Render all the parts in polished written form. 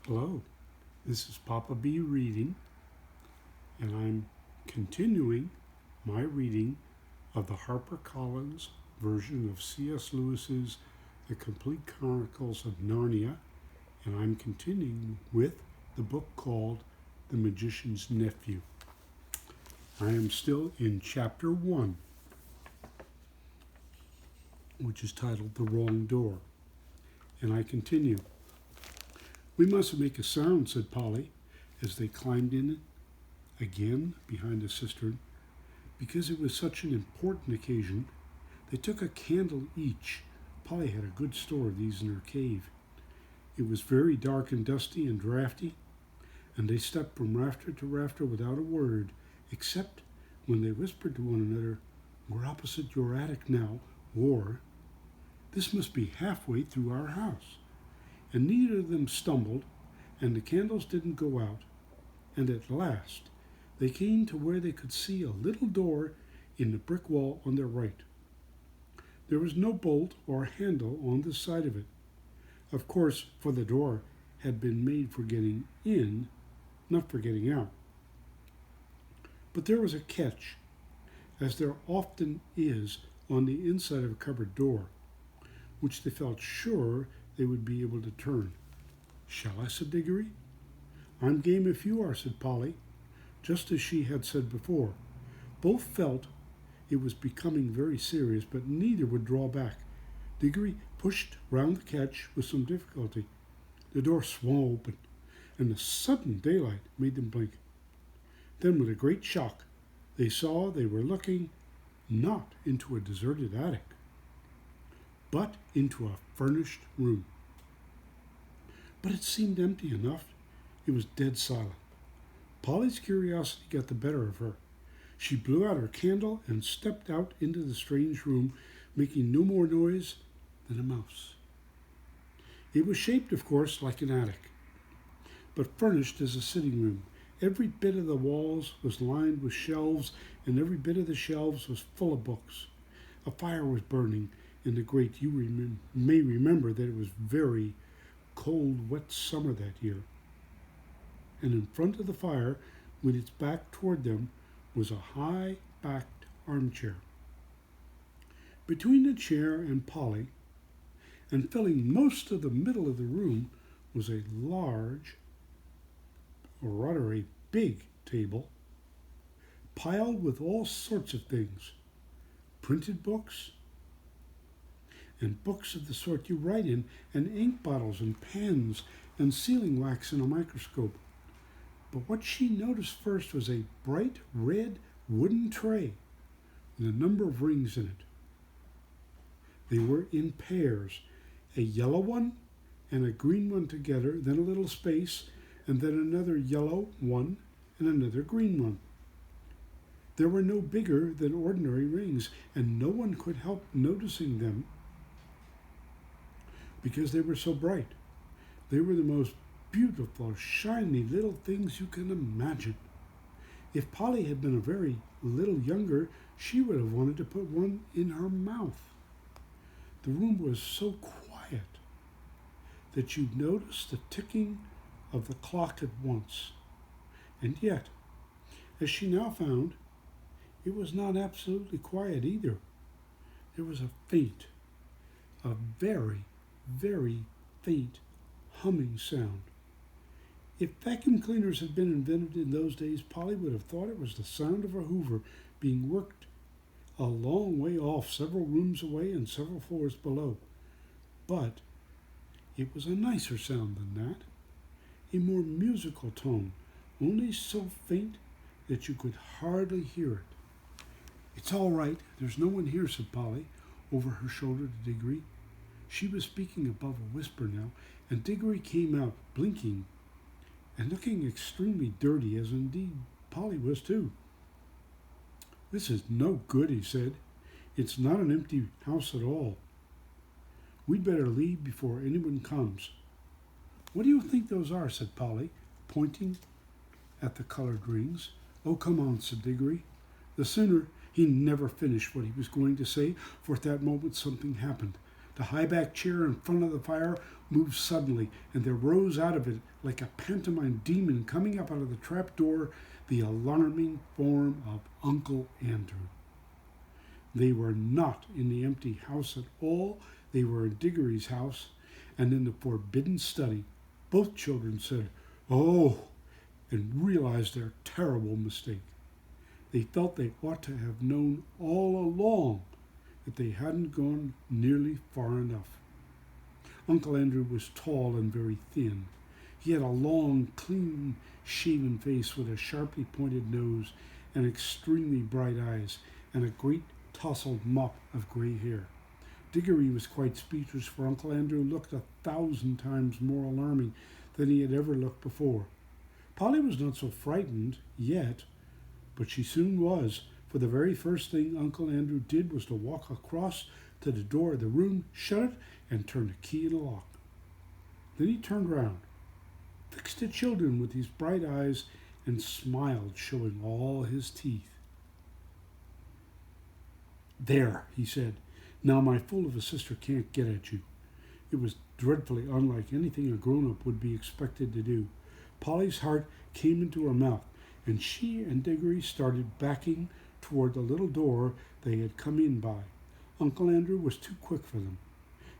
Hello, this is Papa B reading, and I'm continuing my reading of the HarperCollins version of C.S. Lewis's The Complete Chronicles of Narnia, and I'm continuing with the book called The Magician's Nephew. I am still in Chapter 1, which is titled The Wrong Door, and I continue. "We mustn't make a sound," said Polly, as they climbed in again behind the cistern. Because it was such an important occasion, they took a candle each. Polly had a good store of these in her cave. It was very dark and dusty and draughty, and they stepped from rafter to rafter without a word, except when they whispered to one another, "We're opposite your attic now," or "This must be halfway through our house." And neither of them stumbled, and the candles didn't go out, and at last they came to where they could see a little door in the brick wall on their right. There was no bolt or handle on this side of it, of course, for the door had been made for getting in, not for getting out. But there was a catch, as there often is on the inside of a cupboard door, which they felt sure they would be able to turn. "Shall I?" said Diggory. "I'm game if you are," said Polly, just as she had said before. Both felt it was becoming very serious, but neither would draw back. Diggory pushed round the catch with some difficulty. The door swung open, and the sudden daylight made them blink. Then, with a great shock, they saw they were looking not into a deserted attic, but into a furnished room. But it seemed empty enough. It was dead silent. Polly's curiosity got the better of her. She blew out her candle and stepped out into the strange room, making no more noise than a mouse. It was shaped, of course, like an attic, but furnished as a sitting room. Every bit of the walls was lined with shelves, and every bit of the shelves was full of books. A fire was burning in the grate. You may remember that it was very cold, wet summer that year. And in front of the fire, with its back toward them, was a high-backed armchair. Between the chair and Polly, and filling most of the middle of the room, was a large, or rather a big table, piled with all sorts of things. Printed books, and books of the sort you write in, and ink bottles and pens, and sealing wax and a microscope. But what she noticed first was a bright red wooden tray with a number of rings in it. They were in pairs, a yellow one and a green one together, then a little space, and then another yellow one and another green one. There were no bigger than ordinary rings, and no one could help noticing them because they were so bright. They were the most beautiful, shiny little things you can imagine. If Polly had been a very little younger, she would have wanted to put one in her mouth. The room was so quiet that you'd notice the ticking of the clock at once. And yet, as she now found, it was not absolutely quiet either. There was a very, very faint humming sound. If vacuum cleaners had been invented in those days, Polly would have thought it was the sound of a hoover being worked a long way off, several rooms away and several floors below. But it was a nicer sound than that, a more musical tone, only so faint that you could hardly hear it. "It's all right, there's no one here," said Polly, over her shoulder to Diggory. She was speaking above a whisper now, and Diggory came out, blinking and looking extremely dirty, as indeed Polly was too. "This is no good," he said. "It's not an empty house at all. We'd better leave before anyone comes." "What do you think those are?" said Polly, pointing at the colored rings. "Oh, come on," said Diggory. The sooner he never finished what he was going to say, for at that moment something happened. The high-backed chair in front of the fire moved suddenly, and there rose out of it, like a pantomime demon coming up out of the trap door, the alarming form of Uncle Andrew. They were not in the empty house at all. They were in Diggory's house and in the forbidden study. Both children said, "Oh," and realized their terrible mistake. They felt they ought to have known all along that they hadn't gone nearly far enough. Uncle Andrew was tall and very thin. He had a long, clean-shaven face with a sharply pointed nose and extremely bright eyes and a great tousled mop of gray hair. Diggory was quite speechless, for Uncle Andrew looked 1,000 times more alarming than he had ever looked before. Polly was not so frightened yet, but she soon was, for the very first thing Uncle Andrew did was to walk across to the door of the room, shut it, and turn the key in the lock. Then he turned round, fixed the children with his bright eyes, and smiled, showing all his teeth. "There," he said. "Now my fool of a sister can't get at you." It was dreadfully unlike anything a grown-up would be expected to do. Polly's heart came into her mouth, and she and Diggory started backing toward the little door they had come in by. Uncle Andrew was too quick for them.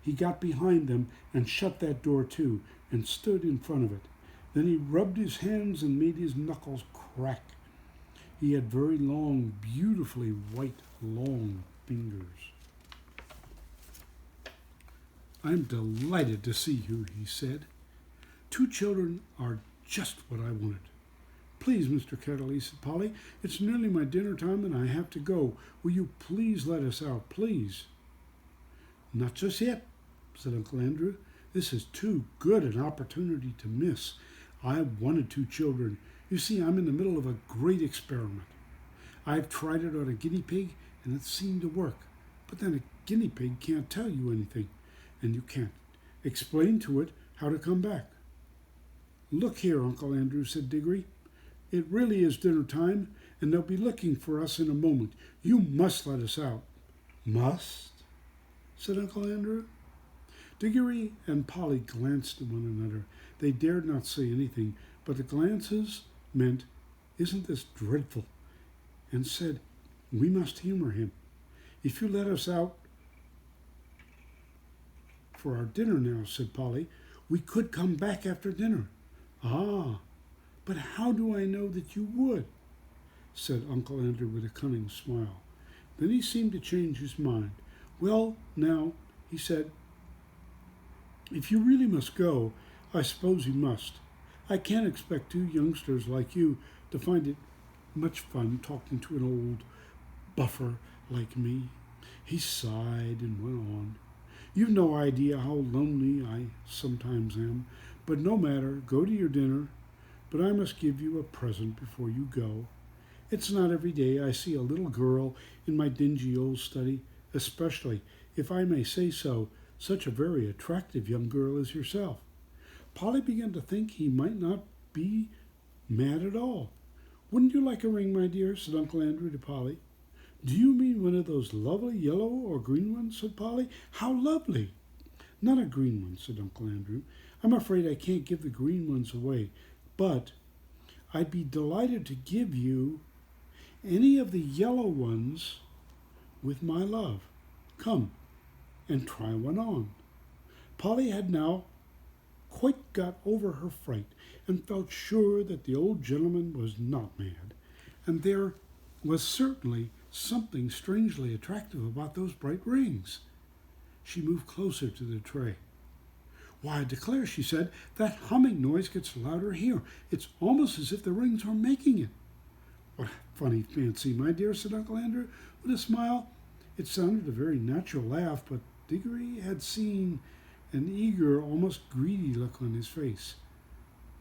He got behind them and shut that door too, and stood in front of it. Then he rubbed his hands and made his knuckles crack. He had very long, beautifully white, long fingers. "I'm delighted to see you," he said. "Two children are just what I wanted." "Please, Mr. Kettley," said Polly, "it's nearly my dinner time and I have to go. Will you please let us out, please?" "Not just yet," said Uncle Andrew. "This is too good an opportunity to miss. I wanted two children. You see, I'm in the middle of a great experiment. I've tried it on a guinea pig and it seemed to work. But then a guinea pig can't tell you anything, and you can't explain to it how to come back." "Look here, Uncle Andrew," said Diggory. "It really is dinner time, and they'll be looking for us in a moment. You must let us out." "Must?" said Uncle Andrew. Diggory and Polly glanced at one another. They dared not say anything, but the glances meant, "Isn't this dreadful?" and said, "We must humor him. If you let us out for our dinner now," said Polly, "we could come back after dinner." "Ah, but how do I know that you would?" said Uncle Andrew with a cunning smile. Then he seemed to change his mind. "Well, now," he said, "if you really must go, I suppose you must. I can't expect two youngsters like you to find it much fun talking to an old buffer like me." He sighed and went on. "You've no idea how lonely I sometimes am, but no matter, go to your dinner. But I must give you a present before you go. It's not every day I see a little girl in my dingy old study, especially, if I may say so, such a very attractive young girl as yourself." Polly began to think he might not be mad at all. "Wouldn't you like a ring, my dear?" said Uncle Andrew to Polly. "Do you mean one of those lovely yellow or green ones?" said Polly. "How lovely!" "Not a green one," said Uncle Andrew. "I'm afraid I can't give the green ones away, but I'd be delighted to give you any of the yellow ones with my love. Come and try one on." Polly had now quite got over her fright and felt sure that the old gentleman was not mad, and there was certainly something strangely attractive about those bright rings. She moved closer to the tray. "Why, I declare," she said, "that humming noise gets louder here. It's almost as if the rings were making it." "What a funny fancy, my dear," said Uncle Andrew with a smile. It sounded a very natural laugh, but Diggory had seen an eager, almost greedy look on his face.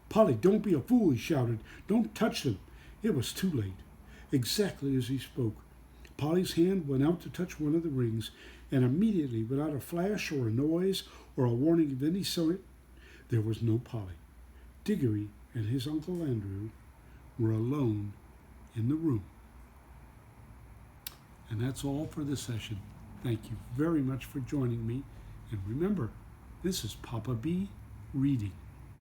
"Polly, don't be a fool," he shouted. "Don't touch them." It was too late. Exactly as he spoke, Polly's hand went out to touch one of the rings, and immediately, without a flash or a noise or a warning of any sort, there was no Polly. Diggory and his Uncle Andrew were alone in the room. And that's all for this session. Thank you very much for joining me, And remember, this is Papa B reading.